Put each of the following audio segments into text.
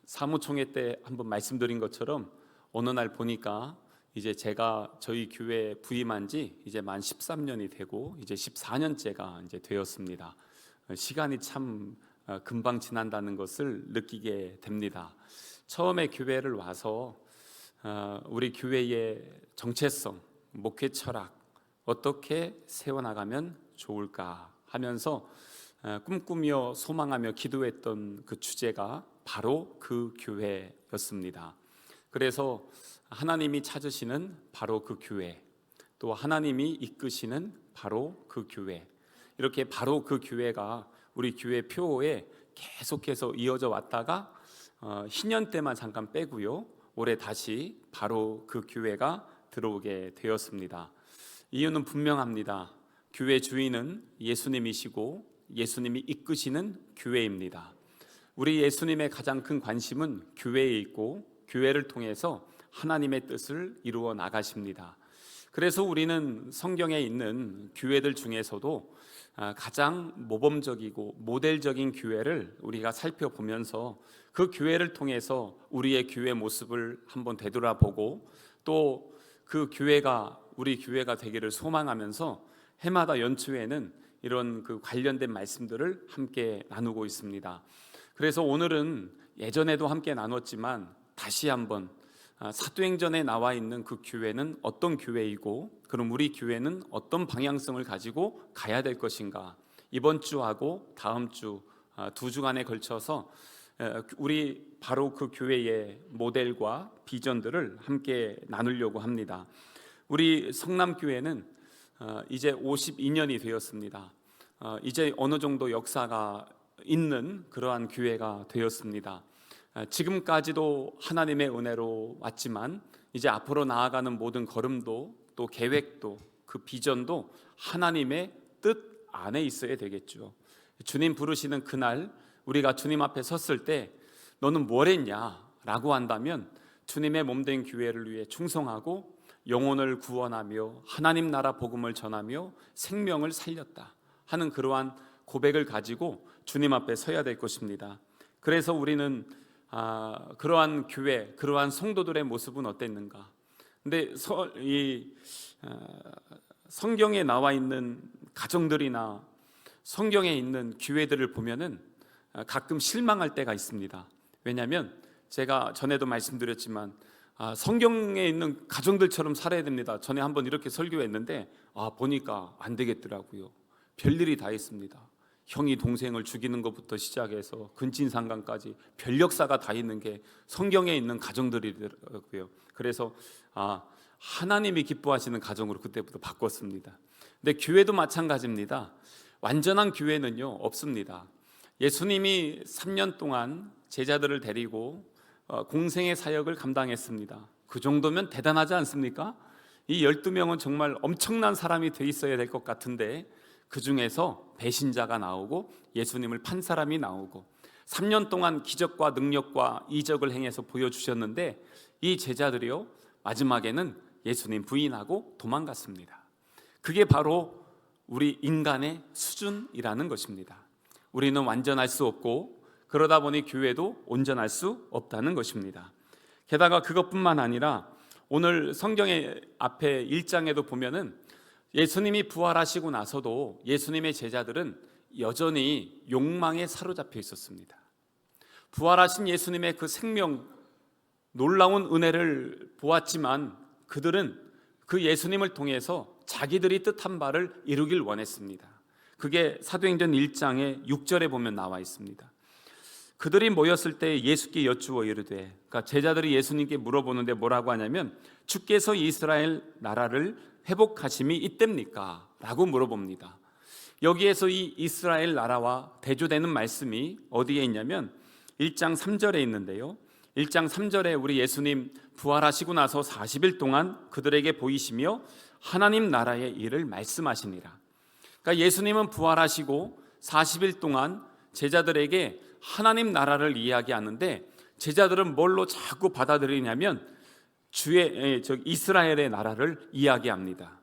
사무총회 때 한번 말씀드린 것처럼 어느 날 보니까 이제 제가 저희 교회에 부임한 지 이제 만 13년이 되고 이제 14년째가 이제 되었습니다. 시간이 참 금방 지난다는 것을 느끼게 됩니다. 처음에 교회를 와서 우리 교회의 정체성, 목회 철학 어떻게 세워나가면 좋을까 하면서 꿈꾸며 소망하며 기도했던 그 주제가 바로 그 교회였습니다. 그래서 하나님이 찾으시는 바로 그 교회, 또 하나님이 이끄시는 바로 그 교회, 이렇게 바로 그 교회가 우리 교회 표어에 계속해서 이어져 왔다가 희년 때만 잠깐 빼고요, 올해 다시 바로 그 교회가 들어오게 되었습니다. 이유는 분명합니다. 교회 주인은 예수님이시고 예수님이 이끄시는 교회입니다. 우리 예수님의 가장 큰 관심은 교회에 있고 교회를 통해서 하나님의 뜻을 이루어 나가십니다. 그래서 우리는 성경에 있는 교회들 중에서도 가장 모범적이고 모델적인 교회를 우리가 살펴보면서 그 교회를 통해서 우리의 교회 모습을 한번 되돌아보고 또 그 교회가 우리 교회가 되기를 소망하면서 해마다 연초에는 이런 그 관련된 말씀들을 함께 나누고 있습니다. 그래서 오늘은 예전에도 함께 나눴지만 다시 한번 사도행전에 나와 있는 그 교회는 어떤 교회이고 그럼 우리 교회는 어떤 방향성을 가지고 가야 될 것인가, 이번 주하고 다음 주 두 주간에 걸쳐서 우리 바로 그 교회의 모델과 비전들을 함께 나누려고 합니다. 우리 성남교회는 이제 52년이 되었습니다. 이제 어느 정도 역사가 있는 그러한 교회가 되었습니다. 지금까지도 하나님의 은혜로 왔지만 이제 앞으로 나아가는 모든 걸음도 또 계획도 그 비전도 하나님의 뜻 안에 있어야 되겠죠. 주님 부르시는 그날 우리가 주님 앞에 섰을 때 너는 뭘 했냐 라고 한다면 주님의 몸된 교회를 위해 충성하고 영혼을 구원하며 하나님 나라 복음을 전하며 생명을 살렸다 하는 그러한 고백을 가지고 주님 앞에 서야 될 것입니다. 그래서 우리는 그러한 교회, 그러한 성도들의 모습은 어땠는가? 근데 성경에 나와 있는 가정들이나 성경에 있는 교회들을 보면은 가끔 실망할 때가 있습니다. 왜냐하면 제가 전에도 말씀드렸지만 성경에 있는 가정들처럼 살아야 됩니다. 전에 한번 이렇게 설교했는데 보니까 안 되겠더라고요. 별일이 다 있습니다. 형이 동생을 죽이는 것부터 시작해서 근친상간까지 별 역사가 다 있는 게 성경에 있는 가정들이더라고요. 그래서 하나님이 기뻐하시는 가정으로 그때부터 바꿨습니다. 근데 교회도 마찬가지입니다. 완전한 교회는요 없습니다. 예수님이 3년 동안 제자들을 데리고 공생의 사역을 감당했습니다. 그 정도면 대단하지 않습니까? 이 12명은 정말 엄청난 사람이 돼 있어야 될 것 같은데 그 중에서 배신자가 나오고 예수님을 판 사람이 나오고 3년 동안 기적과 능력과 이적을 행해서 보여주셨는데 이 제자들이요 마지막에는 예수님 부인하고 도망갔습니다. 그게 바로 우리 인간의 수준이라는 것입니다. 우리는 완전할 수 없고 그러다 보니 교회도 온전할 수 없다는 것입니다. 게다가 그것뿐만 아니라 오늘 성경의 앞에 1장에도 보면은 예수님이 부활하시고 나서도 예수님의 제자들은 여전히 욕망에 사로잡혀 있었습니다. 부활하신 예수님의 그 생명, 놀라운 은혜를 보았지만 그들은 그 예수님을 통해서 자기들이 뜻한 바를 이루길 원했습니다. 그게 사도행전 1장의 6절에 보면 나와 있습니다. 그들이 모였을 때 예수께 여쭈어 이르되, 그러니까 제자들이 예수님께 물어보는데 뭐라고 하냐면 주께서 이스라엘 나라를 회복하심이 이때입니까? 라고 물어봅니다. 여기에서 이 이스라엘 나라와 대조되는 말씀이 어디에 있냐면 1장 3절에 있는데요, 1장 3절에 우리 예수님 부활하시고 나서 40일 동안 그들에게 보이시며 하나님 나라의 일을 말씀하시니라. 그러니까 예수님은 부활하시고 40일 동안 제자들에게 하나님 나라를 이야기하는데 제자들은 뭘로 자꾸 받아들이냐면 이스라엘의 나라를 이야기합니다.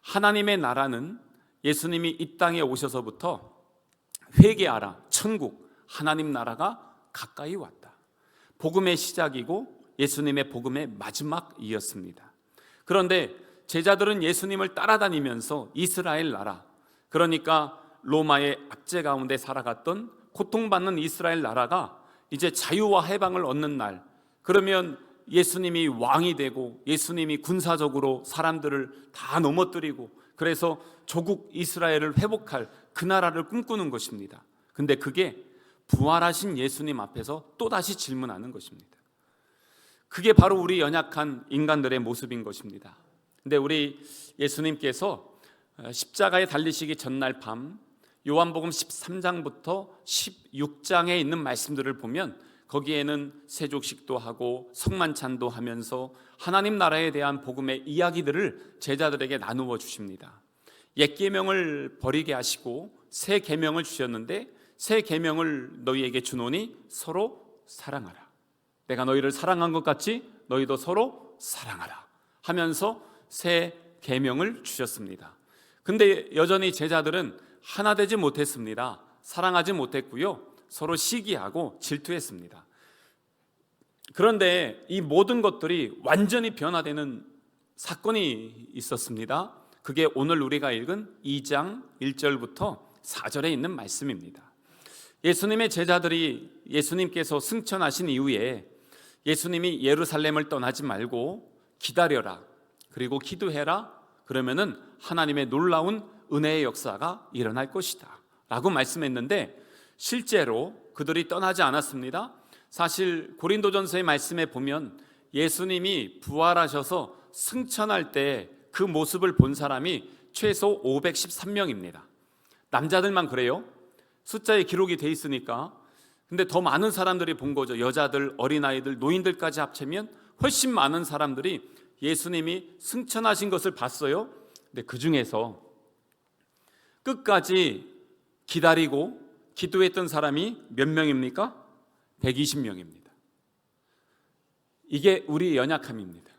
하나님의 나라는 예수님이 이 땅에 오셔서부터 회개하라, 천국, 하나님 나라가 가까이 왔다. 복음의 시작이고 예수님의 복음의 마지막이었습니다. 그런데 제자들은 예수님을 따라다니면서 이스라엘 나라, 그러니까 로마의 압제 가운데 살아갔던 고통받는 이스라엘 나라가 이제 자유와 해방을 얻는 날, 그러면 예수님이 왕이 되고 예수님이 군사적으로 사람들을 다 넘어뜨리고 그래서 조국 이스라엘을 회복할 그 나라를 꿈꾸는 것입니다. 근데 그게 부활하신 예수님 앞에서 또다시 질문하는 것입니다. 그게 바로 우리 연약한 인간들의 모습인 것입니다. 근데 우리 예수님께서 십자가에 달리시기 전날 밤 요한복음 13장부터 16장에 있는 말씀들을 보면 거기에는 세족식도 하고 성만찬도 하면서 하나님 나라에 대한 복음의 이야기들을 제자들에게 나누어 주십니다. 옛 계명을 버리게 하시고 새 계명을 주셨는데 새 계명을 너희에게 주노니 서로 사랑하라. 내가 너희를 사랑한 것 같이 너희도 서로 사랑하라 하면서 새 계명을 주셨습니다. 근데 여전히 제자들은 하나 되지 못했습니다. 사랑하지 못했고요. 서로 시기하고 질투했습니다. 그런데 이 모든 것들이 완전히 변화되는 사건이 있었습니다. 그게 오늘 우리가 읽은 2장 1절부터 4절에 있는 말씀입니다. 예수님의 제자들이 예수님께서 승천하신 이후에 예수님이 예루살렘을 떠나지 말고 기다려라, 그리고 기도해라, 그러면은 하나님의 놀라운 은혜의 역사가 일어날 것이다 라고 말씀했는데 실제로 그들이 떠나지 않았습니다. 사실 고린도전서의 말씀에 보면 예수님이 부활하셔서 승천할 때 그 모습을 본 사람이 최소 513명입니다. 남자들만 그래요. 숫자에 기록이 돼 있으니까. 근데 더 많은 사람들이 본 거죠. 여자들, 어린아이들, 노인들까지 합치면 훨씬 많은 사람들이 예수님이 승천하신 것을 봤어요. 근데 그 중에서 끝까지 기다리고 기도했던 사람이 몇 명입니까? 120명입니다. 이게 우리의 연약함입니다.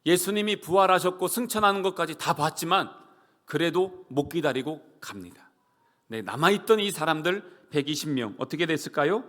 예수님이 부활하셨고 승천하는 것까지 다 봤지만 그래도 못 기다리고 갑니다. 네, 남아있던 이 사람들 120명 어떻게 됐을까요?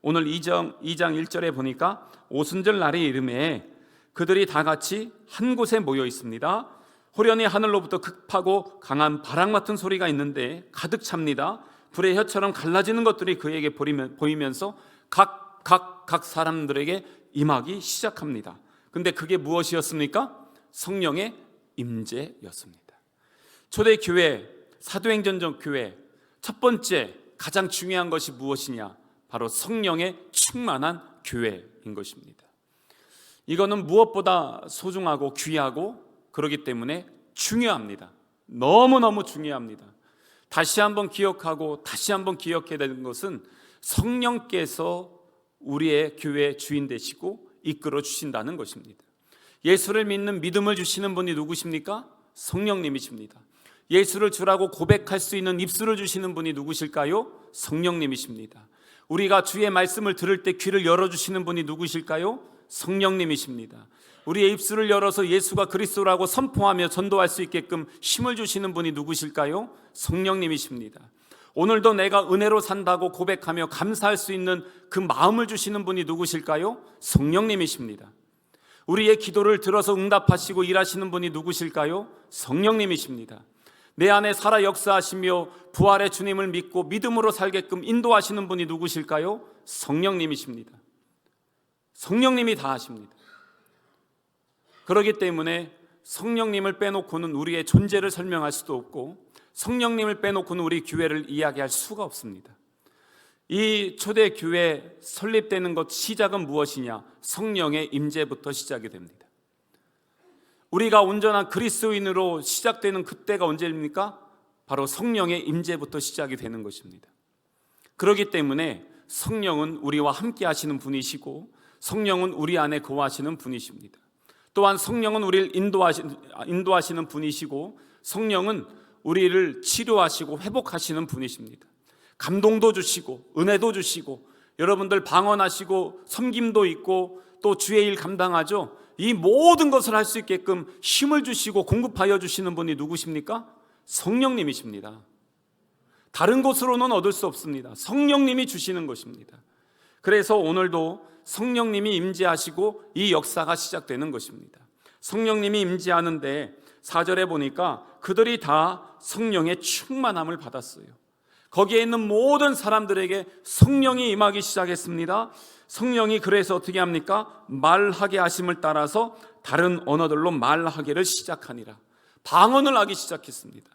오늘 2장 1절에 보니까 오순절 날의 이름에 그들이 다 같이 한 곳에 모여 있습니다. 호련히 하늘로부터 급하고 강한 바람 같은 소리가 있는데 가득 찹니다. 불의 혀처럼 갈라지는 것들이 그에게 보이면서 각 사람들에게 임하기 시작합니다. 근데 그게 무엇이었습니까? 성령의 임재였습니다. 초대교회, 사도행전 교회 첫 번째 가장 중요한 것이 무엇이냐? 바로 성령의 충만한 교회인 것입니다. 이거는 무엇보다 소중하고 귀하고 그렇기 때문에 중요합니다. 너무너무 중요합니다. 다시 한번 기억하고 다시 한번 기억해야 되는 것은 성령께서 우리의 교회의 주인 되시고 이끌어 주신다는 것입니다. 예수를 믿는 믿음을 주시는 분이 누구십니까? 성령님이십니다. 예수를 주라고 고백할 수 있는 입술을 주시는 분이 누구실까요? 성령님이십니다. 우리가 주의 말씀을 들을 때 귀를 열어주시는 분이 누구실까요? 성령님이십니다. 우리의 입술을 열어서 예수가 그리스도라고 선포하며 전도할 수 있게끔 힘을 주시는 분이 누구실까요? 성령님이십니다. 오늘도 내가 은혜로 산다고 고백하며 감사할 수 있는 그 마음을 주시는 분이 누구실까요? 성령님이십니다. 우리의 기도를 들어서 응답하시고 일하시는 분이 누구실까요? 성령님이십니다. 내 안에 살아 역사하시며 부활의 주님을 믿고 믿음으로 살게끔 인도하시는 분이 누구실까요? 성령님이십니다. 성령님이 다 하십니다. 그렇기 때문에 성령님을 빼놓고는 우리의 존재를 설명할 수도 없고 성령님을 빼놓고는 우리 교회를 이야기할 수가 없습니다. 이 초대교회 설립되는 것 시작은 무엇이냐? 성령의 임재부터 시작이 됩니다. 우리가 온전한 그리스도인으로 시작되는 그때가 언제입니까? 바로 성령의 임재부터 시작이 되는 것입니다. 그렇기 때문에 성령은 우리와 함께 하시는 분이시고 성령은 우리 안에 거하시는 분이십니다. 또한 성령은 우리를 인도하시는 분이시고 성령은 우리를 치료하시고 회복하시는 분이십니다. 감동도 주시고 은혜도 주시고 여러분들 방언하시고 섬김도 있고 또 주의 일 감당하죠. 이 모든 것을 할 수 있게끔 힘을 주시고 공급하여 주시는 분이 누구십니까? 성령님이십니다. 다른 곳으로는 얻을 수 없습니다. 성령님이 주시는 것입니다. 그래서 오늘도 성령님이 임재하시고 이 역사가 시작되는 것입니다. 성령님이 임재하는데 4절에 보니까 그들이 다 성령의 충만함을 받았어요. 거기에 있는 모든 사람들에게 성령이 임하기 시작했습니다. 성령이 그래서 어떻게 합니까? 말하게 하심을 따라서 다른 언어들로 말하기를 시작하니라. 방언을 하기 시작했습니다.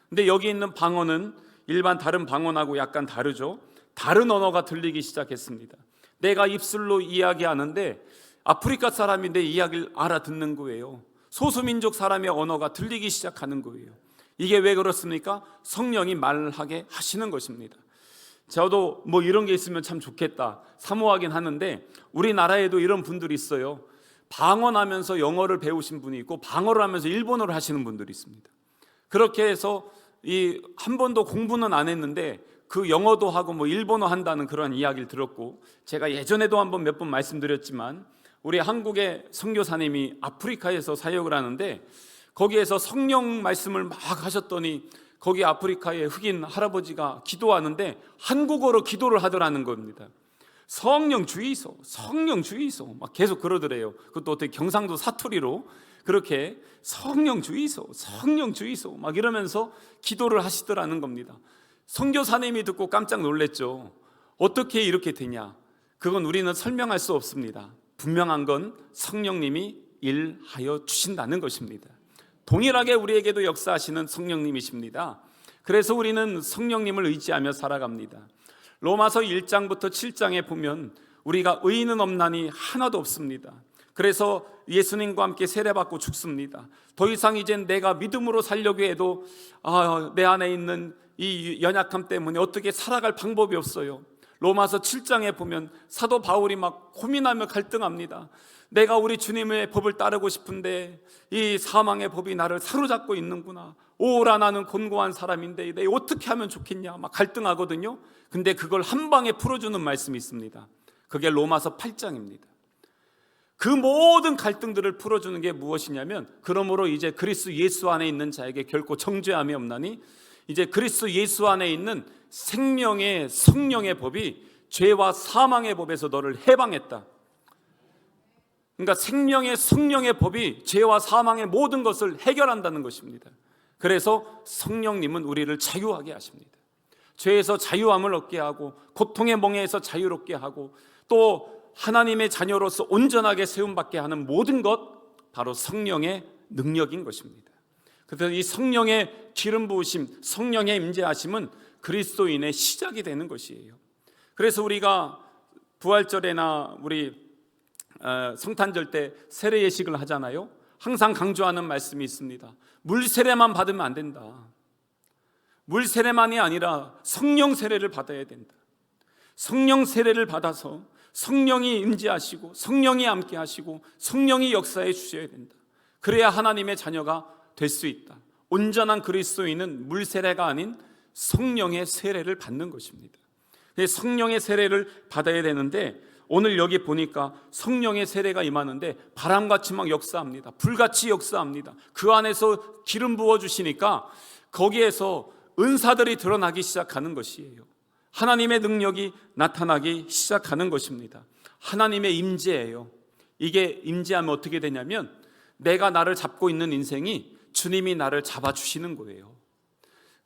근데 여기 있는 방언은 일반 다른 방언하고 약간 다르죠. 다른 언어가 들리기 시작했습니다. 내가 입술로 이야기하는데 아프리카 사람이 내 이야기를 알아듣는 거예요. 소수민족 사람의 언어가 들리기 시작하는 거예요. 이게 왜 그렇습니까? 성령이 말하게 하시는 것입니다. 저도 뭐 이런 게 있으면 참 좋겠다 사모하긴 하는데 우리나라에도 이런 분들이 있어요. 방언하면서 영어를 배우신 분이 있고 방어를 하면서 일본어를 하시는 분들이 있습니다. 그렇게 해서 한 번도 공부는 안 했는데 그 영어도 하고 뭐 일본어 한다는 그런 이야기를 들었고, 제가 예전에도 한번 몇 번 말씀드렸지만 우리 한국의 선교사님이 아프리카에서 사역을 하는데 거기에서 성령 말씀을 막 하셨더니 거기 아프리카의 흑인 할아버지가 기도하는데 한국어로 기도를 하더라는 겁니다. 성령 주이소, 성령 주이소 막 계속 그러더래요. 그것도 어떻게 경상도 사투리로 그렇게 성령 주이소, 성령 주이소 막 이러면서 기도를 하시더라는 겁니다. 선교사님이 듣고 깜짝 놀랐죠. 어떻게 이렇게 되냐? 그건 우리는 설명할 수 없습니다. 분명한 건 성령님이 일하여 주신다는 것입니다. 동일하게 우리에게도 역사하시는 성령님이십니다. 그래서 우리는 성령님을 의지하며 살아갑니다. 로마서 1장부터 7장에 보면 우리가 의인은 없나니 하나도 없습니다. 그래서 예수님과 함께 세례받고 죽습니다. 더 이상 이젠 내가 믿음으로 살려고 해도 내 안에 있는 이 연약함 때문에 어떻게 살아갈 방법이 없어요. 로마서 7장에 보면 사도 바울이 막 고민하며 갈등합니다. 내가 우리 주님의 법을 따르고 싶은데 이 사망의 법이 나를 사로잡고 있는구나. 오라 나는 곤고한 사람인데 내가 어떻게 하면 좋겠냐 막 갈등하거든요. 근데 그걸 한 방에 풀어주는 말씀이 있습니다. 그게 로마서 8장입니다. 그 모든 갈등들을 풀어주는 게 무엇이냐면, 그러므로 이제 그리스도 예수 안에 있는 자에게 결코 정죄함이 없나니 이제 그리스도 예수 안에 있는 생명의 성령의 법이 죄와 사망의 법에서 너를 해방했다. 그러니까 생명의 성령의 법이 죄와 사망의 모든 것을 해결한다는 것입니다. 그래서 성령님은 우리를 자유하게 하십니다. 죄에서 자유함을 얻게 하고 고통의 멍에에서 자유롭게 하고 또 하나님의 자녀로서 온전하게 세움받게 하는 모든 것, 바로 성령의 능력인 것입니다. 그래서 이 성령의 기름 부으심, 성령의 임재하심은 그리스도인의 시작이 되는 것이에요. 그래서 우리가 부활절에나 우리 성탄절 때 세례 예식을 하잖아요. 항상 강조하는 말씀이 있습니다. 물 세례만 받으면 안 된다. 물 세례만이 아니라 성령 세례를 받아야 된다. 성령 세례를 받아서 성령이 임재하시고 성령이 함께 하시고 성령이 역사해 주셔야 된다. 그래야 하나님의 자녀가 될 수 있다. 온전한 그리스도인은 물 세례가 아닌 성령의 세례를 받는 것입니다. 성령의 세례를 받아야 되는데 오늘 여기 보니까 성령의 세례가 임하는데 바람같이 막 역사합니다. 불같이 역사합니다. 그 안에서 기름 부어주시니까 거기에서 은사들이 드러나기 시작하는 것이에요. 하나님의 능력이 나타나기 시작하는 것입니다. 하나님의 임재예요. 이게 임재하면 어떻게 되냐면 내가 나를 잡고 있는 인생이 주님이 나를 잡아주시는 거예요.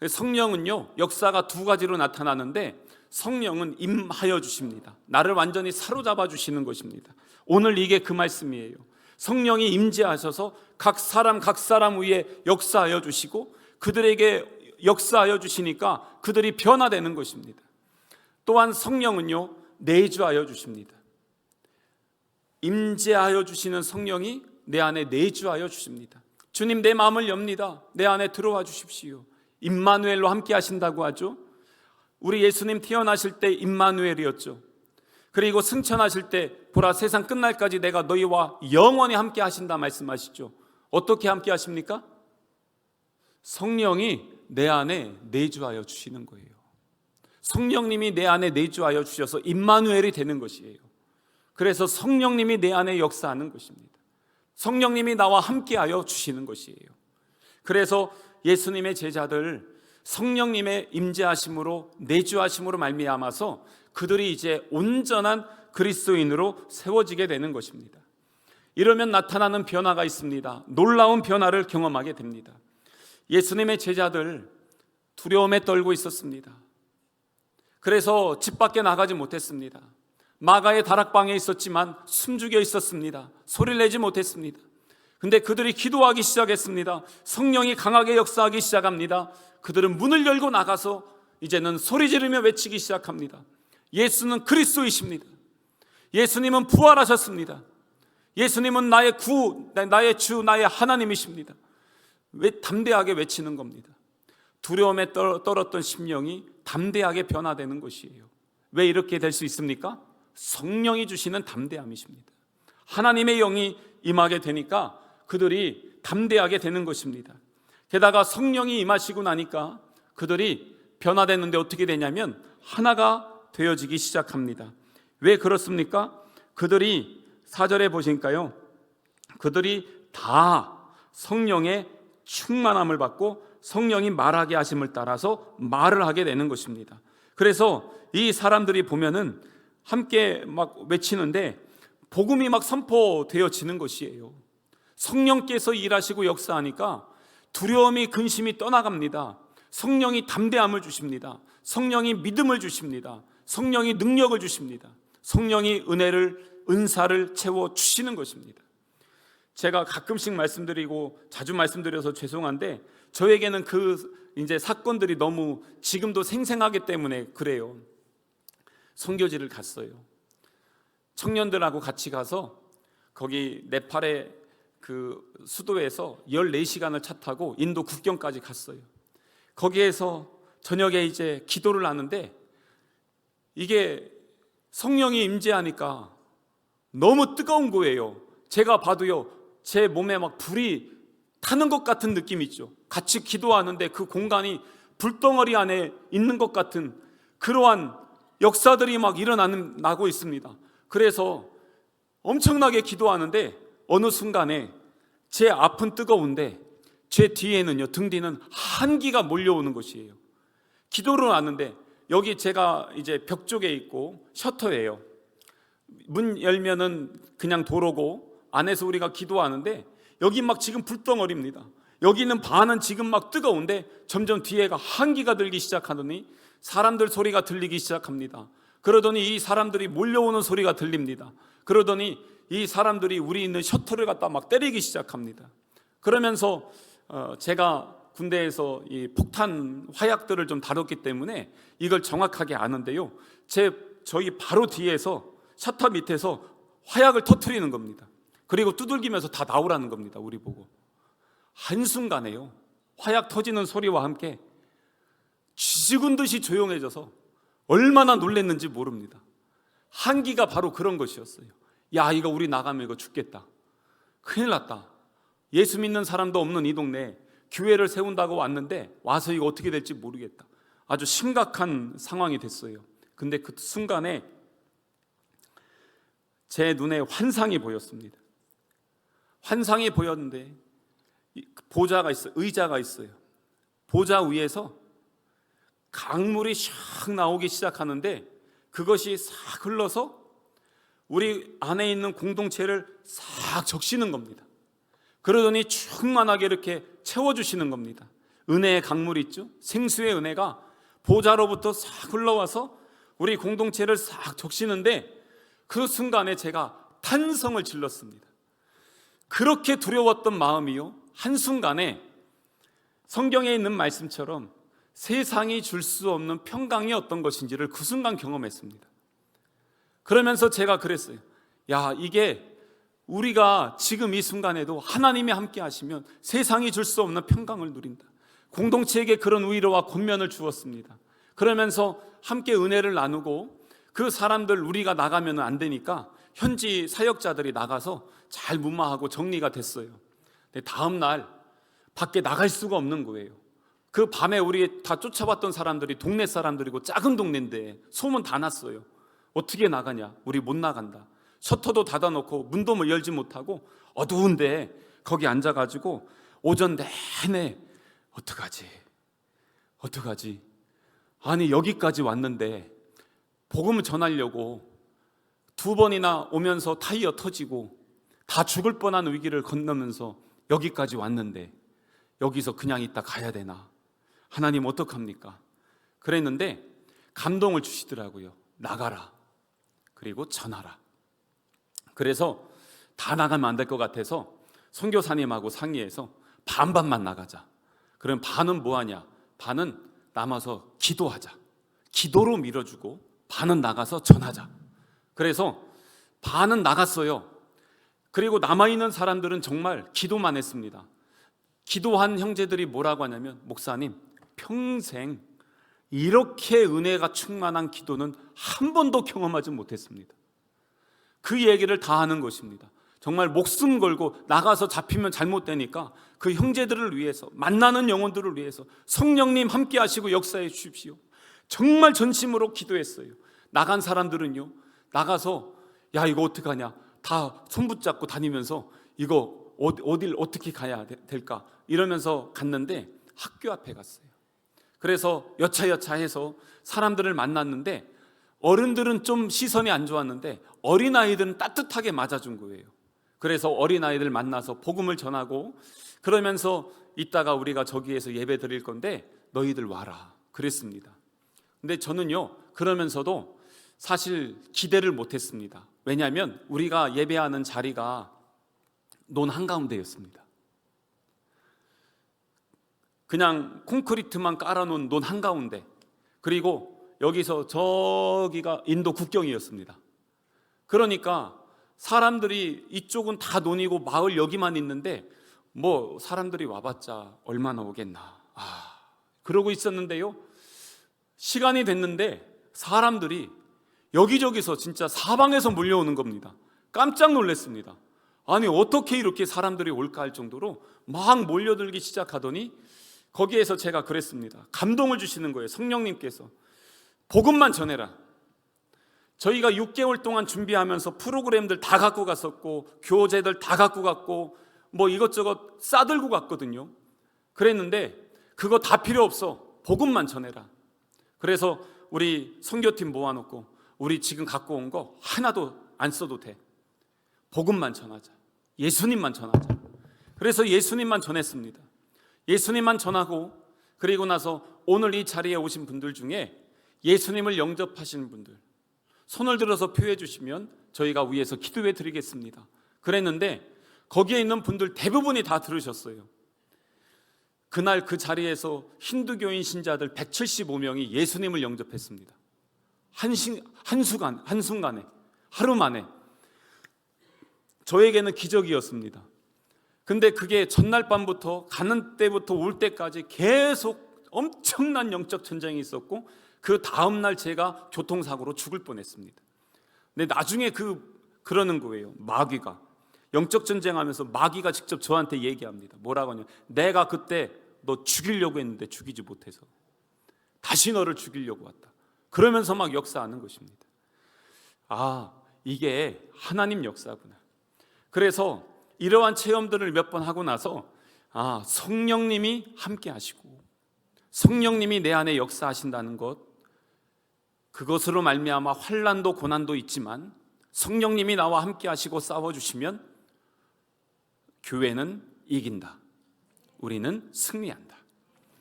성령은요, 역사가 두 가지로 나타나는데 성령은 임하여 주십니다. 나를 완전히 사로잡아 주시는 것입니다. 오늘 이게 그 말씀이에요. 성령이 임재하셔서 각 사람 위에 역사하여 주시고 그들에게 역사하여 주시니까 그들이 변화되는 것입니다. 또한 성령은요, 내주하여 주십니다. 임재하여 주시는 성령이 내 안에 내주하여 주십니다. 주님, 내 마음을 엽니다. 내 안에 들어와 주십시오. 임마누엘로 함께 하신다고 하죠. 우리 예수님 태어나실 때 임마누엘이었죠. 그리고 승천하실 때 보라, 세상 끝날까지 내가 너희와 영원히 함께 하신다 말씀하시죠. 어떻게 함께 하십니까? 성령이 내 안에 내주하여 주시는 거예요. 성령님이 내 안에 내주하여 주셔서 임마누엘이 되는 것이에요. 그래서 성령님이 내 안에 역사하는 것입니다. 성령님이 나와 함께하여 주시는 것이에요. 그래서 예수님의 제자들 성령님의 임재하심으로 내주하심으로 말미암아서 그들이 이제 온전한 그리스도인으로 세워지게 되는 것입니다. 이러면 나타나는 변화가 있습니다. 놀라운 변화를 경험하게 됩니다. 예수님의 제자들 두려움에 떨고 있었습니다. 그래서 집 밖에 나가지 못했습니다. 마가의 다락방에 있었지만 숨죽여 있었습니다. 소리를 내지 못했습니다. 근데 그들이 기도하기 시작했습니다. 성령이 강하게 역사하기 시작합니다. 그들은 문을 열고 나가서 이제는 소리 지르며 외치기 시작합니다. 예수는 그리스도이십니다. 예수님은 부활하셨습니다. 예수님은 나의 주, 나의 하나님이십니다. 왜 담대하게 외치는 겁니다. 두려움에 떨었던 심령이 담대하게 변화되는 것이에요. 왜 이렇게 될 수 있습니까? 성령이 주시는 담대함이십니다. 하나님의 영이 임하게 되니까 그들이 담대하게 되는 것입니다. 게다가 성령이 임하시고 나니까 그들이 변화됐는데 어떻게 되냐면 하나가 되어지기 시작합니다. 왜 그렇습니까? 그들이 4절에 보시니까요, 그들이 다 성령의 충만함을 받고 성령이 말하게 하심을 따라서 말을 하게 되는 것입니다. 그래서 이 사람들이 보면은 함께 막 외치는데 복음이 막 선포되어지는 것이에요. 성령께서 일하시고 역사하니까 두려움이 근심이 떠나갑니다. 성령이 담대함을 주십니다. 성령이 믿음을 주십니다. 성령이 능력을 주십니다. 성령이 은사를 채워 주시는 것입니다. 제가 가끔씩 말씀드리고 자주 말씀드려서 죄송한데 저에게는 이제 사건들이 너무 지금도 생생하기 때문에 그래요. 선교지를 갔어요. 청년들하고 같이 가서 거기 네팔의 그 수도에서 14시간을 차 타고 인도 국경까지 갔어요. 거기에서 저녁에 이제 기도를 하는데 이게 성령이 임재하니까 너무 뜨거운 거예요. 제가 봐도요, 제 몸에 막 불이 타는 것 같은 느낌이 있죠. 같이 기도하는데 그 공간이 불덩어리 안에 있는 것 같은 그러한 역사들이 막 일어나고 있습니다. 그래서 엄청나게 기도하는데 어느 순간에 제 앞은 뜨거운데 제 뒤에는요, 등 뒤는 한기가 몰려오는 것이에요. 기도를 하는데 여기 제가 이제 벽 쪽에 있고 셔터예요. 문 열면은 그냥 도로고 안에서 우리가 기도하는데 여기 막 지금 불덩어리입니다. 여기는 반은 지금 막 뜨거운데 점점 뒤에가 한기가 들기 시작하더니 사람들 소리가 들리기 시작합니다. 그러더니 이 사람들이 몰려오는 소리가 들립니다. 그러더니 이 사람들이 우리 있는 셔터를 갖다 막 때리기 시작합니다. 그러면서 제가 군대에서 이 폭탄 화약들을 좀 다뤘기 때문에 이걸 정확하게 아는데요, 저희 바로 뒤에서 셔터 밑에서 화약을 터뜨리는 겁니다. 그리고 두들기면서 다 나오라는 겁니다. 우리 보고 한순간에요, 화약 터지는 소리와 함께 쥐죽은 듯이 조용해져서 얼마나 놀랐는지 모릅니다. 한기가 바로 그런 것이었어요. 야, 이거 우리 나가면 이거 죽겠다, 큰일 났다. 예수 믿는 사람도 없는 이 동네에 교회를 세운다고 왔는데 와서 이거 어떻게 될지 모르겠다. 아주 심각한 상황이 됐어요. 근데 그 순간에 제 눈에 환상이 보였습니다. 환상이 보였는데 보좌가 있어요. 의자가 있어요. 보좌 위에서 강물이 샥 나오기 시작하는데 그것이 싹 흘러서 우리 안에 있는 공동체를 싹 적시는 겁니다. 그러더니 충만하게 이렇게 채워주시는 겁니다. 은혜의 강물이 있죠. 생수의 은혜가 보좌로부터 싹 흘러와서 우리 공동체를 싹 적시는데 그 순간에 제가 탄성을 질렀습니다. 그렇게 두려웠던 마음이요, 한순간에 성경에 있는 말씀처럼 세상이 줄 수 없는 평강이 어떤 것인지를 그 순간 경험했습니다. 그러면서 제가 그랬어요. 야, 이게 우리가 지금 이 순간에도 하나님이 함께 하시면 세상이 줄 수 없는 평강을 누린다. 공동체에게 그런 위로와 권면을 주었습니다. 그러면서 함께 은혜를 나누고 그 사람들 우리가 나가면 안 되니까 현지 사역자들이 나가서 잘 무마하고 정리가 됐어요. 근데 다음 날 밖에 나갈 수가 없는 거예요. 그 밤에 우리 다 쫓아왔던 사람들이 동네 사람들이고 작은 동네인데 소문 다 났어요. 어떻게 나가냐? 우리 못 나간다. 셔터도 닫아놓고 문도 열지 못하고 어두운데 거기 앉아가지고 오전 내내 어떡하지? 아니 여기까지 왔는데 복음을 전하려고 두 번이나 오면서 타이어 터지고 다 죽을 뻔한 위기를 건너면서 여기까지 왔는데 여기서 그냥 있다 가야 되나? 하나님 어떡합니까? 그랬는데 감동을 주시더라고요. 나가라. 그리고 전하라. 그래서 다 나가면 안 될 것 같아서 선교사님하고 상의해서 반반만 나가자. 그럼 반은 뭐 하냐? 반은 남아서 기도하자. 기도로 밀어주고 반은 나가서 전하자. 그래서 반은 나갔어요. 그리고 남아있는 사람들은 정말 기도만 했습니다. 기도한 형제들이 뭐라고 하냐면, 목사님, 평생 이렇게 은혜가 충만한 기도는 한 번도 경험하지 못했습니다. 그 얘기를 다 하는 것입니다. 정말 목숨 걸고 나가서 잡히면 잘못되니까 그 형제들을 위해서, 만나는 영혼들을 위해서 성령님 함께 하시고 역사해 주십시오. 정말 전심으로 기도했어요. 나간 사람들은요, 나가서 야 이거 어떡하냐, 다 손붙잡고 다니면서 이거 어딜 어떻게 가야 될까 이러면서 갔는데 학교 앞에 갔어요. 그래서 여차여차해서 사람들을 만났는데 어른들은 좀 시선이 안 좋았는데 어린아이들은 따뜻하게 맞아준 거예요. 그래서 어린아이들 만나서 복음을 전하고, 그러면서 이따가 우리가 저기에서 예배 드릴 건데 너희들 와라 그랬습니다. 근데 저는요, 그러면서도 사실 기대를 못했습니다. 왜냐하면 우리가 예배하는 자리가 논 한가운데였습니다. 그냥 콘크리트만 깔아놓은 논 한가운데, 그리고 여기서 저기가 인도 국경이었습니다. 그러니까 사람들이 이쪽은 다 논이고 마을 여기만 있는데 뭐 사람들이 와봤자 얼마나 오겠나, 그러고 있었는데요, 시간이 됐는데 사람들이 여기저기서 진짜 사방에서 몰려오는 겁니다. 깜짝 놀랐습니다. 아니 어떻게 이렇게 사람들이 올까 할 정도로 막 몰려들기 시작하더니 거기에서 제가 그랬습니다. 감동을 주시는 거예요. 성령님께서 복음만 전해라. 저희가 6개월 동안 준비하면서 프로그램들 다 갖고 갔었고 교재들 다 갖고 갔고 뭐 이것저것 싸들고 갔거든요. 그랬는데 그거 다 필요 없어. 복음만 전해라. 그래서 우리 선교팀 모아놓고 우리 지금 갖고 온 거 하나도 안 써도 돼. 복음만 전하자. 예수님만 전하자. 그래서 예수님만 전했습니다. 예수님만 전하고, 그리고 나서 오늘 이 자리에 오신 분들 중에 예수님을 영접하시는 분들 손을 들어서 표해 주시면 저희가 위에서 기도해 드리겠습니다. 그랬는데 거기에 있는 분들 대부분이 다 들으셨어요. 그날 그 자리에서 힌두교인 신자들 175명이 예수님을 영접했습니다. 한순간에, 하루 만에. 저에게는 기적이었습니다. 근데 그게 전날 밤부터 가는 때부터 올 때까지 계속 엄청난 영적 전쟁이 있었고, 그 다음날 제가 교통사고로 죽을 뻔했습니다. 근데 나중에 그러는 거예요. 마귀가 영적 전쟁하면서 마귀가 직접 저한테 얘기합니다. 뭐라고 하냐, 내가 그때 너 죽이려고 했는데 죽이지 못해서 다시 너를 죽이려고 왔다. 그러면서 막 역사하는 것입니다. 이게 하나님 역사구나. 그래서 이러한 체험들을 몇 번 하고 나서 성령님이 함께 하시고 성령님이 내 안에 역사하신다는 것, 그것으로 말미암아 환난도 고난도 있지만 성령님이 나와 함께 하시고 싸워주시면 교회는 이긴다. 우리는 승리한다.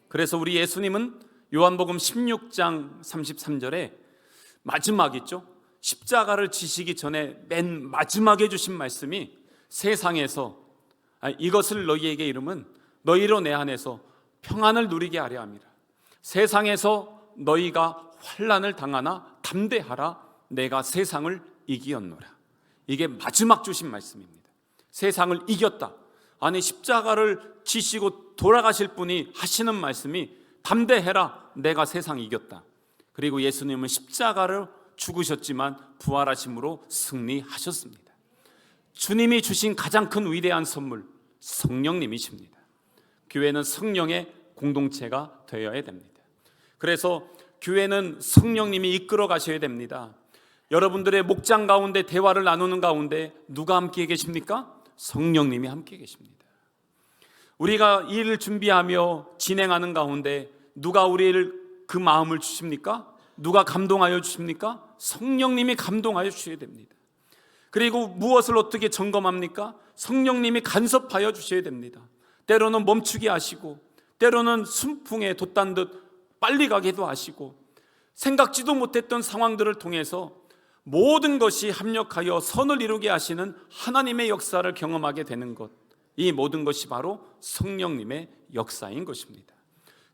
그래서 우리 예수님은 요한복음 16장 33절에 마지막 있죠, 십자가를 지시기 전에 맨 마지막에 주신 말씀이 세상에서 이것을 너희에게 이름은 너희로 내 안에서 평안을 누리게 하려 함이라. 세상에서 너희가 환난을 당하나 담대하라. 내가 세상을 이기었노라. 이게 마지막 주신 말씀입니다. 세상을 이겼다. 아니 십자가를 지시고 돌아가실 분이 하시는 말씀이 담대해라. 내가 세상 이겼다. 그리고 예수님은 십자가를 죽으셨지만 부활하심으로 승리하셨습니다. 주님이 주신 가장 큰 위대한 선물, 성령님이십니다. 교회는 성령의 공동체가 되어야 됩니다. 그래서 교회는 성령님이 이끌어 가셔야 됩니다. 여러분들의 목장 가운데 대화를 나누는 가운데 누가 함께 계십니까? 성령님이 함께 계십니다. 우리가 이 일을 준비하며 진행하는 가운데 누가 우리를 그 마음을 주십니까? 누가 감동하여 주십니까? 성령님이 감동하여 주셔야 됩니다. 그리고 무엇을 어떻게 점검합니까? 성령님이 간섭하여 주셔야 됩니다. 때로는 멈추게 하시고, 때로는 순풍에 돛단 듯 빨리 가게도 하시고, 생각지도 못했던 상황들을 통해서 모든 것이 합력하여 선을 이루게 하시는 하나님의 역사를 경험하게 되는 것, 이 모든 것이 바로 성령님의 역사인 것입니다.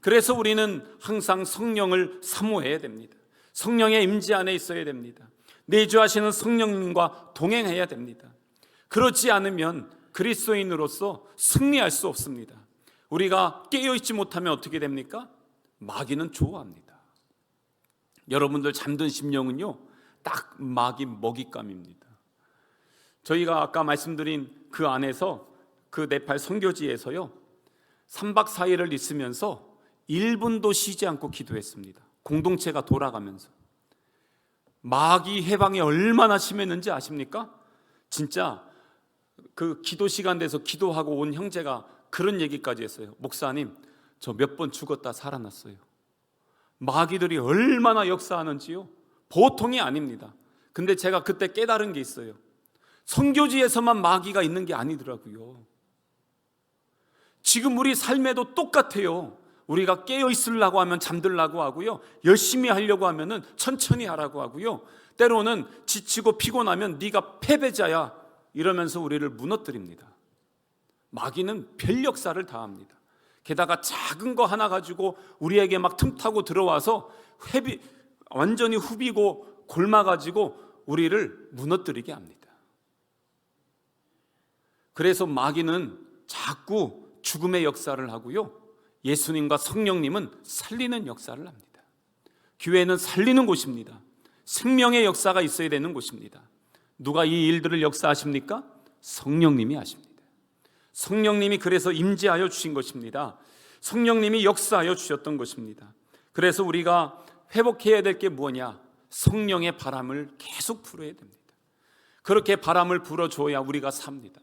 그래서 우리는 항상 성령을 사모해야 됩니다. 성령의 임재 안에 있어야 됩니다. 내주하시는 성령님과 동행해야 됩니다. 그렇지 않으면 그리스도인으로서 승리할 수 없습니다. 우리가 깨어있지 못하면 어떻게 됩니까? 마귀는 좋아합니다. 여러분들 잠든 심령은요, 딱 마귀 먹잇감입니다. 저희가 아까 말씀드린 그 안에서, 그 네팔 선교지에서요 3박 4일을 있으면서 1분도 쉬지 않고 기도했습니다. 공동체가 돌아가면서. 마귀 해방이 얼마나 심했는지 아십니까? 진짜 그 기도 시간 돼서 기도하고 온 형제가 그런 얘기까지 했어요. 목사님, 저 몇 번 죽었다 살아났어요. 마귀들이 얼마나 역사하는지요, 보통이 아닙니다. 근데 제가 그때 깨달은 게 있어요. 선교지에서만 마귀가 있는 게 아니더라고요. 지금 우리 삶에도 똑같아요. 우리가 깨어 있으려고 하면 잠들라고 하고요, 열심히 하려고 하면은 천천히 하라고 하고요, 때로는 지치고 피곤하면 네가 패배자야 이러면서 우리를 무너뜨립니다. 마귀는 별 역사를 다합니다. 게다가 작은 거 하나 가지고 우리에게 막 틈타고 들어와서 완전히 후비고 골마가지고 우리를 무너뜨리게 합니다. 그래서 마귀는 자꾸 죽음의 역사를 하고요, 예수님과 성령님은 살리는 역사를 합니다. 교회는 살리는 곳입니다. 생명의 역사가 있어야 되는 곳입니다. 누가 이 일들을 역사하십니까? 성령님이 하십니다. 성령님이 그래서 임재하여 주신 것입니다. 성령님이 역사하여 주셨던 것입니다. 그래서 우리가 회복해야 될 게 뭐냐? 성령의 바람을 계속 불어야 됩니다. 그렇게 바람을 불어줘야 우리가 삽니다.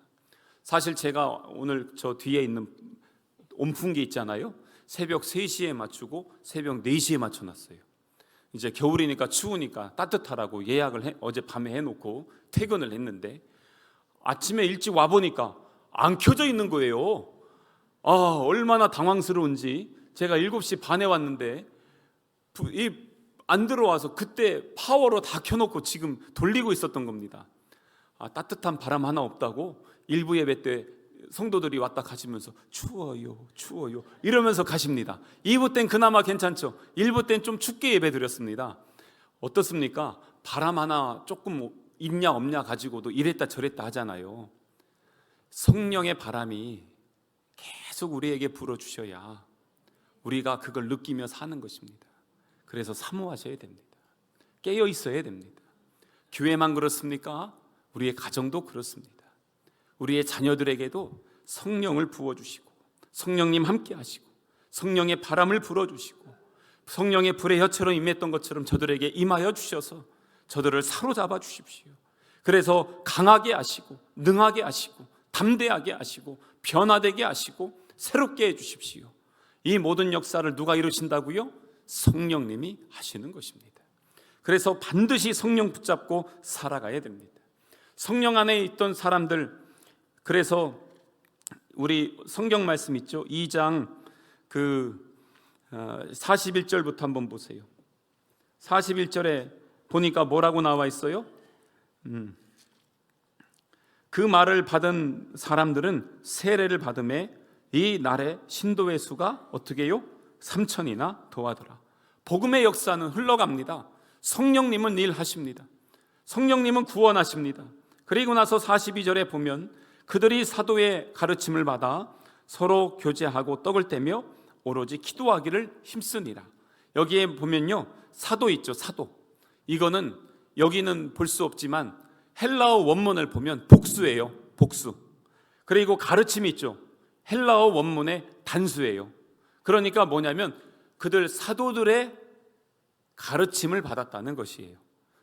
사실 제가 오늘 저 뒤에 있는 온풍기 있잖아요, 새벽 3시에 맞추고 새벽 4시에 맞춰놨어요. 이제 겨울이니까 추우니까 따뜻하라고 예약을 어젯밤에 해놓고 퇴근을 했는데 아침에 일찍 와보니까 안 켜져 있는 거예요. 얼마나 당황스러운지. 제가 7시 반에 왔는데 안 들어와서 그때 파워로 다 켜놓고 지금 돌리고 있었던 겁니다. 따뜻한 바람 하나 없다고 일부 예배 때 성도들이 왔다 가시면서 추워요 추워요 이러면서 가십니다. 2부 땐 그나마 괜찮죠. 1부 땐 좀 춥게 예배 드렸습니다. 어떻습니까? 바람 하나 조금 있냐 없냐 가지고도 이랬다 저랬다 하잖아요. 성령의 바람이 계속 우리에게 불어주셔야 우리가 그걸 느끼며 사는 것입니다. 그래서 사모하셔야 됩니다. 깨어 있어야 됩니다. 교회만 그렇습니까? 우리의 가정도 그렇습니다. 우리의 자녀들에게도 성령을 부어주시고 성령님 함께 하시고 성령의 바람을 불어주시고 성령의 불의 혀처럼 임했던 것처럼 저들에게 임하여 주셔서 저들을 사로잡아 주십시오. 그래서 강하게 하시고 능하게 하시고 담대하게 하시고 변화되게 하시고 새롭게 해주십시오. 이 모든 역사를 누가 이루신다고요? 성령님이 하시는 것입니다. 그래서 반드시 성령 붙잡고 살아가야 됩니다. 성령 안에 있던 사람들, 그래서 우리 성경 말씀 있죠? 2장 41절부터 한번 보세요. 41절에 보니까 뭐라고 나와 있어요? 그 말을 받은 사람들은 세례를 받음에 이 날에 신도의 수가 어떻게 해요? 3,000이나 더하더라. 복음의 역사는 흘러갑니다. 성령님은 일하십니다. 성령님은 구원하십니다. 그리고 나서 42절에 보면 그들이 사도의 가르침을 받아 서로 교제하고 떡을 떼며 오로지 기도하기를 힘쓰니라. 여기에 보면요, 사도 있죠. 사도. 이거는 여기는 볼 수 없지만 헬라어 원문을 보면 복수예요. 복수. 그리고 가르침이 있죠. 헬라어 원문의 단수예요. 그러니까 뭐냐면 그들 사도들의 가르침을 받았다는 것이에요.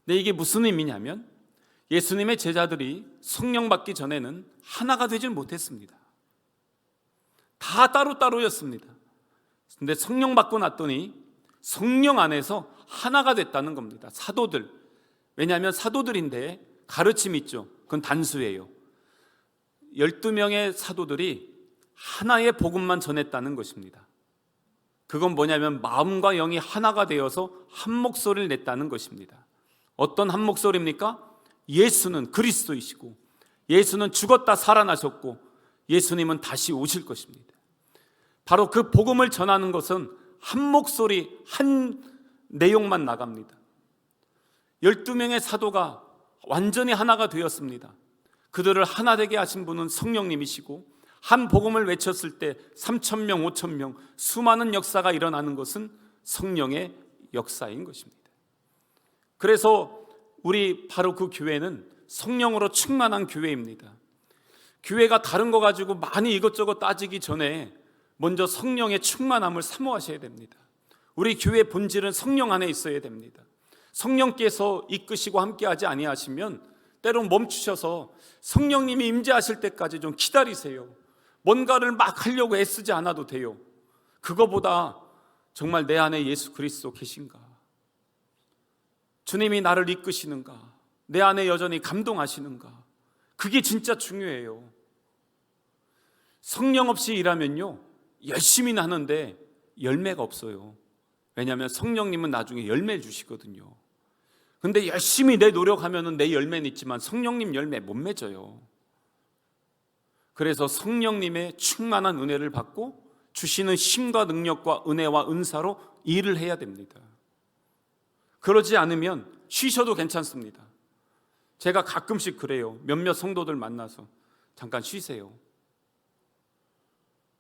근데 이게 무슨 의미냐면 예수님의 제자들이 성령 받기 전에는 하나가 되질 못했습니다. 다 따로따로였습니다. 근데 성령 받고 났더니 성령 안에서 하나가 됐다는 겁니다. 사도들. 왜냐하면 사도들인데 가르침이 있죠. 그건 단수예요. 12명의 사도들이 하나의 복음만 전했다는 것입니다. 그건 뭐냐면 마음과 영이 하나가 되어서 한 목소리를 냈다는 것입니다. 어떤 한 목소리입니까? 예수는 그리스도이시고, 예수는 죽었다 살아나셨고, 예수님은 다시 오실 것입니다. 바로 그 복음을 전하는 것은 한 목소리, 한 내용만 나갑니다. 12명의 사도가 완전히 하나가 되었습니다. 그들을 하나 되게 하신 분은 성령님이시고, 한 복음을 외쳤을 때 3,000명, 5,000명 수많은 역사가 일어나는 것은 성령의 역사인 것입니다. 그래서 우리 바로 그 교회는 성령으로 충만한 교회입니다. 교회가 다른 거 가지고 많이 이것저것 따지기 전에 먼저 성령의 충만함을 사모하셔야 됩니다. 우리 교회의 본질은 성령 안에 있어야 됩니다. 성령께서 이끄시고 함께하지 아니하시면 때론 멈추셔서 성령님이 임재하실 때까지 좀 기다리세요. 뭔가를 막 하려고 애쓰지 않아도 돼요. 그거보다 정말 내 안에 예수 그리스도 계신가? 주님이 나를 이끄시는가? 내 안에 여전히 감동하시는가? 그게 진짜 중요해요. 성령 없이 일하면요, 열심히 하는데 열매가 없어요. 왜냐하면 성령님은 나중에 열매를 주시거든요. 근데 열심히 내 노력하면 내 열매는 있지만 성령님 열매 못 맺어요. 그래서 성령님의 충만한 은혜를 받고 주시는 힘과 능력과 은혜와 은사로 일을 해야 됩니다. 그러지 않으면 쉬셔도 괜찮습니다. 제가 가끔씩 그래요. 몇몇 성도들 만나서 잠깐 쉬세요.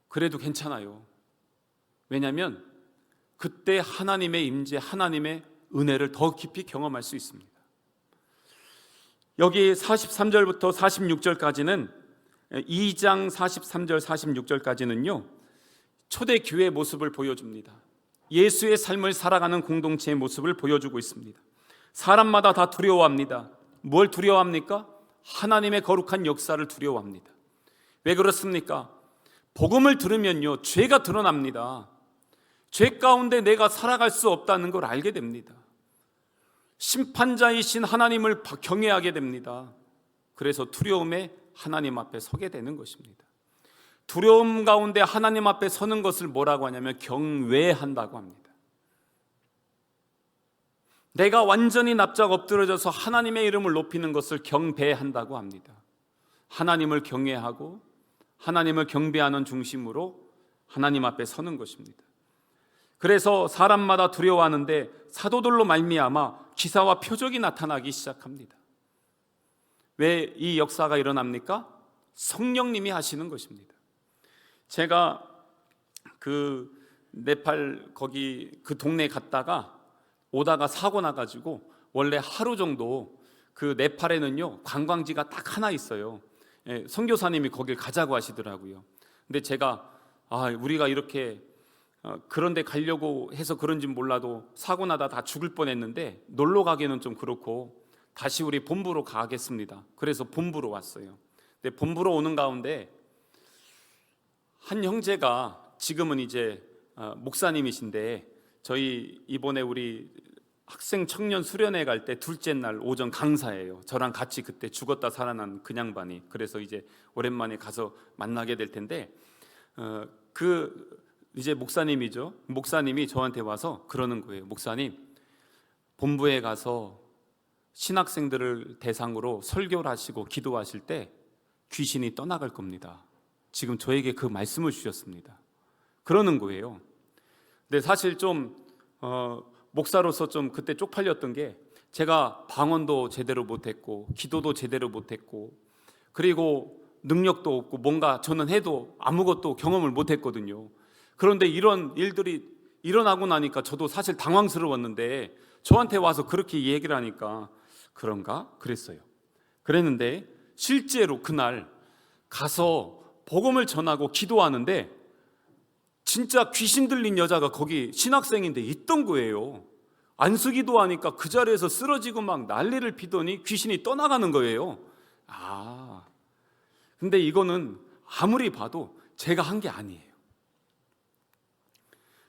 그래도 괜찮아요. 왜냐하면 그때 하나님의 임재, 하나님의 은혜를 더 깊이 경험할 수 있습니다. 여기 43절부터 46절까지는 2장 43절 46절까지는요 초대교회의 모습을 보여줍니다. 예수의 삶을 살아가는 공동체의 모습을 보여주고 있습니다. 사람마다 다 두려워합니다. 뭘 두려워합니까? 하나님의 거룩한 역사를 두려워합니다. 왜 그렇습니까? 복음을 들으면요 죄가 드러납니다. 죄 가운데 내가 살아갈 수 없다는 걸 알게 됩니다. 심판자이신 하나님을 경외하게 됩니다. 그래서 두려움에 하나님 앞에 서게 되는 것입니다. 두려움 가운데 하나님 앞에 서는 것을 뭐라고 하냐면 경외한다고 합니다. 내가 완전히 납작 엎드러져서 하나님의 이름을 높이는 것을 경배한다고 합니다. 하나님을 경외하고 하나님을 경배하는 중심으로 하나님 앞에 서는 것입니다. 그래서 사람마다 두려워하는데 사도들로 말미암아 기사와 표적이 나타나기 시작합니다. 왜 이 역사가 일어납니까? 성령님이 하시는 것입니다. 제가 그 네팔 거기 그 동네에 갔다가 오다가 사고 나가지고 원래 하루 정도 그 네팔에는요 관광지가 딱 하나 있어요. 선교사님이 거길 가자고 하시더라고요. 근데 제가 우리가 이렇게 그런 데 가려고 해서 그런지 몰라도 사고 나다 다 죽을 뻔했는데 놀러 가기는 좀 그렇고 다시 우리 본부로 가겠습니다. 그래서 본부로 왔어요. 근데 본부로 오는 가운데 한 형제가 지금은 이제 목사님이신데 저희 이번에 우리 학생 청년 수련회 갈 때 둘째 날 오전 강사예요. 저랑 같이 그때 죽었다 살아난 그 양반이. 그래서 이제 오랜만에 가서 만나게 될 텐데 이제 목사님이죠. 목사님이 저한테 와서 그러는 거예요. 목사님, 본부에 가서 신학생들을 대상으로 설교를 하시고 기도하실 때 귀신이 떠나갈 겁니다. 지금 저에게 그 말씀을 주셨습니다. 그러는 거예요. 근데 사실 좀 목사로서 좀 그때 쪽팔렸던 게 제가 방언도 제대로 못했고 기도도 제대로 못했고 그리고 능력도 없고 뭔가 저는 해도 아무것도 경험을 못했거든요. 그런데 이런 일들이 일어나고 나니까 저도 사실 당황스러웠는데 저한테 와서 그렇게 얘기를 하니까 그런가? 그랬어요. 그랬는데 실제로 그날 가서 복음을 전하고 기도하는데 진짜 귀신 들린 여자가 거기 신학생인데 있던 거예요. 안수기도 하니까 그 자리에서 쓰러지고 막 난리를 피더니 귀신이 떠나가는 거예요. 근데 이거는 아무리 봐도 제가 한 게 아니에요.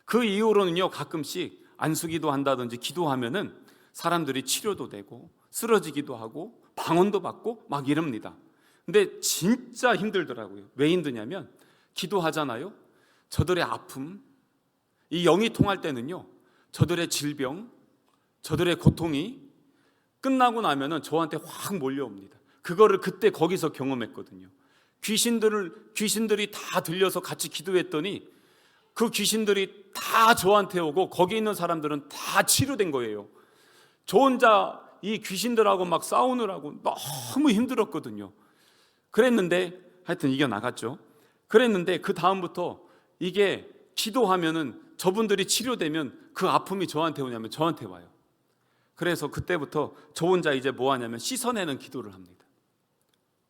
그 이후로는요 가끔씩 안수기도 한다든지 기도하면은 사람들이 치료도 되고 쓰러지기도 하고 방언도 받고 막 이럽니다. 근데 진짜 힘들더라고요. 왜 힘드냐면 기도하잖아요. 저들의 아픔, 이 영이 통할 때는요, 저들의 질병, 저들의 고통이 끝나고 나면은 저한테 확 몰려옵니다. 그거를 그때 거기서 경험했거든요. 귀신들이 다 들려서 같이 기도했더니 그 귀신들이 다 저한테 오고 거기 있는 사람들은 다 치료된 거예요. 저 혼자 이 귀신들하고 막 싸우느라고 너무 힘들었거든요. 그랬는데 하여튼 이겨나갔죠. 그랬는데 그 다음부터 이게 기도하면은 저분들이 치료되면 그 아픔이 저한테 오냐면 저한테 와요. 그래서 그때부터 저 혼자 이제 뭐 하냐면 씻어내는 기도를 합니다.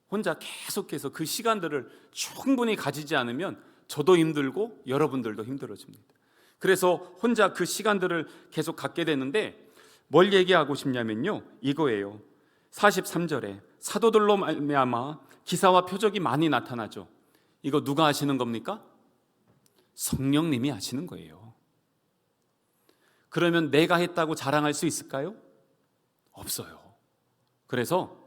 혼자 계속해서 그 시간들을 충분히 가지지 않으면 저도 힘들고 여러분들도 힘들어집니다. 그래서 혼자 그 시간들을 계속 갖게 되는데 뭘 얘기하고 싶냐면요, 이거예요. 43절에 사도들로 말미암아 기사와 표적이 많이 나타나죠. 이거 누가 하시는 겁니까? 성령님이 하시는 거예요. 그러면 내가 했다고 자랑할 수 있을까요? 없어요. 그래서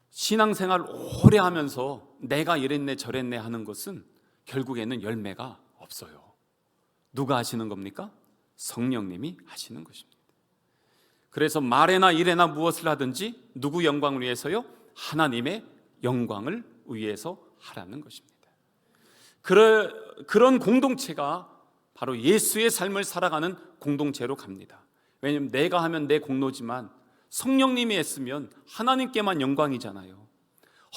신앙생활 오래 하면서 내가 이랬네 저랬네 하는 것은 결국에는 열매가 없어요. 누가 하시는 겁니까? 성령님이 하시는 것입니다. 그래서 말에나 일에나 무엇을 하든지 누구 영광을 위해서요? 하나님의 영광을 위해서 하라는 것입니다. 그런 공동체가 바로 예수의 삶을 살아가는 공동체로 갑니다. 왜냐하면 내가 하면 내 공로지만 성령님이 했으면 하나님께만 영광이잖아요.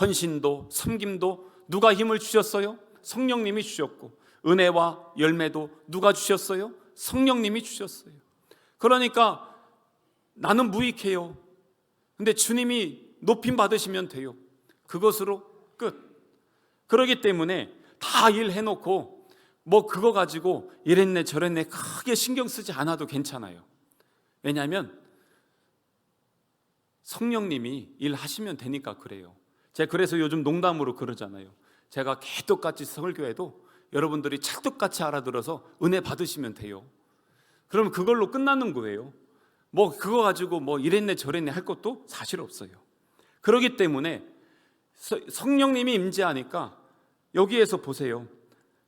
헌신도 섬김도 누가 힘을 주셨어요? 성령님이 주셨고, 은혜와 열매도 누가 주셨어요? 성령님이 주셨어요. 그러니까 나는 무익해요. 근데 주님이 높임 받으시면 돼요. 그것으로 끝. 그러기 때문에 다 일해놓고 뭐 그거 가지고 이랬네 저랬네 크게 신경 쓰지 않아도 괜찮아요. 왜냐하면 성령님이 일하시면 되니까 그래요. 제가 그래서 요즘 농담으로 그러잖아요. 제가 개떡같이 설교해도 여러분들이 찰떡같이 알아들어서 은혜 받으시면 돼요. 그럼 그걸로 끝나는 거예요. 뭐 그거 가지고 뭐 이랬네 저랬네 할 것도 사실 없어요. 그렇기 때문에 성령님이 임재하니까 여기에서 보세요.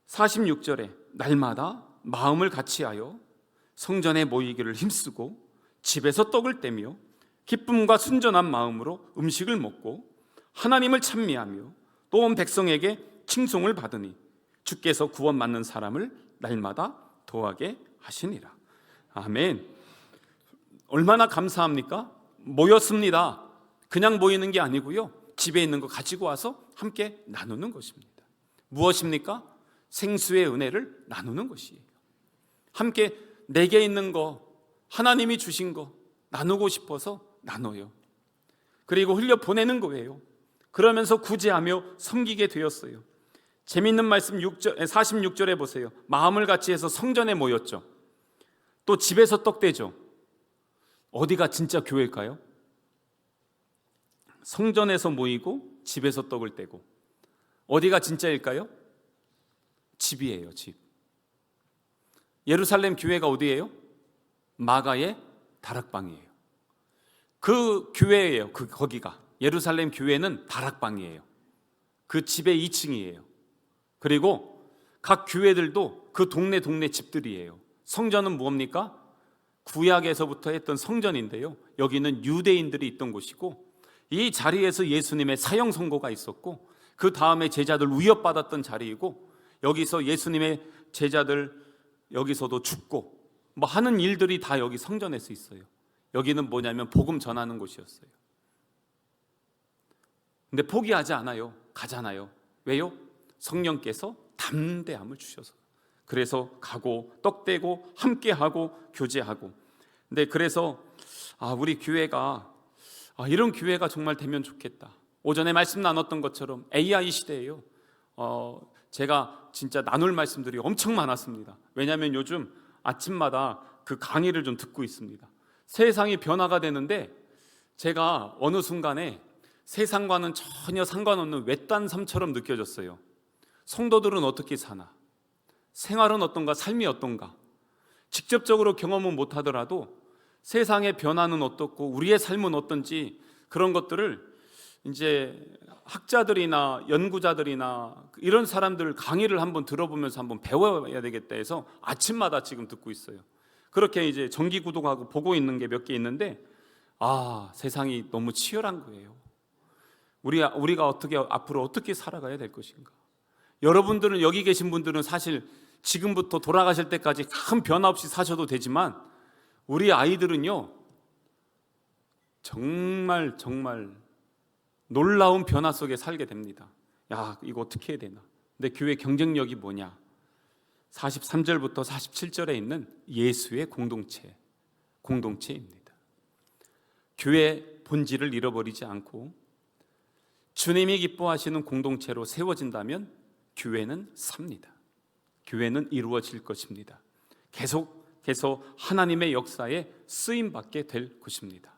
46절에 날마다 마음을 같이하여 성전에 모이기를 힘쓰고 집에서 떡을 떼며 기쁨과 순전한 마음으로 음식을 먹고 하나님을 찬미하며 또 온 백성에게 칭송을 받으니 주께서 구원받는 사람을 날마다 도하게 하시니라. 아멘. 얼마나 감사합니까? 모였습니다. 그냥 모이는 게 아니고요, 집에 있는 거 가지고 와서 함께 나누는 것입니다. 무엇입니까? 생수의 은혜를 나누는 것이에요. 함께 내게 있는 거, 하나님이 주신 거 나누고 싶어서 나눠요. 그리고 흘려 보내는 거예요. 그러면서 구제하며 섬기게 되었어요. 재밌는 말씀 46절에 보세요. 마음을 같이 해서 성전에 모였죠. 또 집에서 떡 떼죠. 어디가 진짜 교회일까요? 성전에서 모이고 집에서 떡을 떼고. 어디가 진짜일까요? 집이에요, 집. 예루살렘 교회가 어디예요? 마가의 다락방이에요. 그 교회예요. 거기가 예루살렘 교회는 다락방이에요. 그 집의 2층이에요. 그리고 각 교회들도 그 동네 집들이에요. 성전은 뭡니까? 구약에서부터 했던 성전인데요, 여기는 유대인들이 있던 곳이고 이 자리에서 예수님의 사형 선고가 있었고 그 다음에 제자들 위협받았던 자리이고 여기서 예수님의 제자들 여기서도 죽고 뭐 하는 일들이 다 여기 성전에서 있어요. 여기는 뭐냐면 복음 전하는 곳이었어요. 근데 포기하지 않아요. 가잖아요. 왜요? 성령께서 담대함을 주셔서. 그래서 가고 떡 떼고 함께하고 교제하고. 근데 그래서 우리 교회가 이런 교회가 정말 되면 좋겠다. 오전에 말씀 나눴던 것처럼 AI 시대예요. 제가 진짜 나눌 말씀들이 엄청 많았습니다. 왜냐하면 요즘 아침마다 그 강의를 좀 듣고 있습니다. 세상이 변화가 되는데 제가 어느 순간에 세상과는 전혀 상관없는 외딴 삶처럼 느껴졌어요. 성도들은 어떻게 사나? 생활은 어떤가? 삶이 어떤가? 직접적으로 경험은 못하더라도 세상의 변화는 어떻고 우리의 삶은 어떤지 그런 것들을 이제 학자들이나 연구자들이나 이런 사람들 강의를 한번 들어보면서 한번 배워야 되겠다 해서 아침마다 지금 듣고 있어요. 그렇게 이제 정기 구독하고 보고 있는 게 몇 개 있는데, 세상이 너무 치열한 거예요. 우리가 앞으로 어떻게 살아가야 될 것인가. 여러분들은, 여기 계신 분들은 사실 지금부터 돌아가실 때까지 큰 변화 없이 사셔도 되지만, 우리 아이들은요 정말 놀라운 변화 속에 살게 됩니다. 이거 어떻게 해야 되나. 근데 교회 경쟁력이 뭐냐? 43절부터 47절에 있는 예수의 공동체입니다. 교회 본질을 잃어버리지 않고 주님이 기뻐하시는 공동체로 세워진다면 교회는 삽니다. 교회는 이루어질 것입니다. 계속해서 하나님의 역사에 쓰임받게 될 것입니다.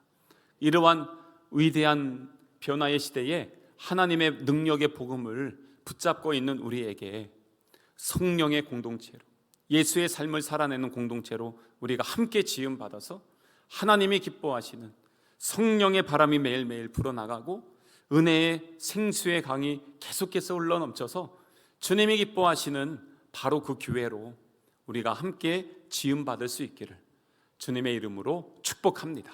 이러한 위대한 변화의 시대에 하나님의 능력의 복음을 붙잡고 있는 우리에게 성령의 공동체로, 예수의 삶을 살아내는 공동체로 우리가 함께 지음받아서 하나님이 기뻐하시는 성령의 바람이 매일매일 불어나가고 은혜의 생수의 강이 계속해서 흘러넘쳐서 주님이 기뻐하시는 바로 그 교회로 우리가 함께 지음받을 수 있기를 주님의 이름으로 축복합니다.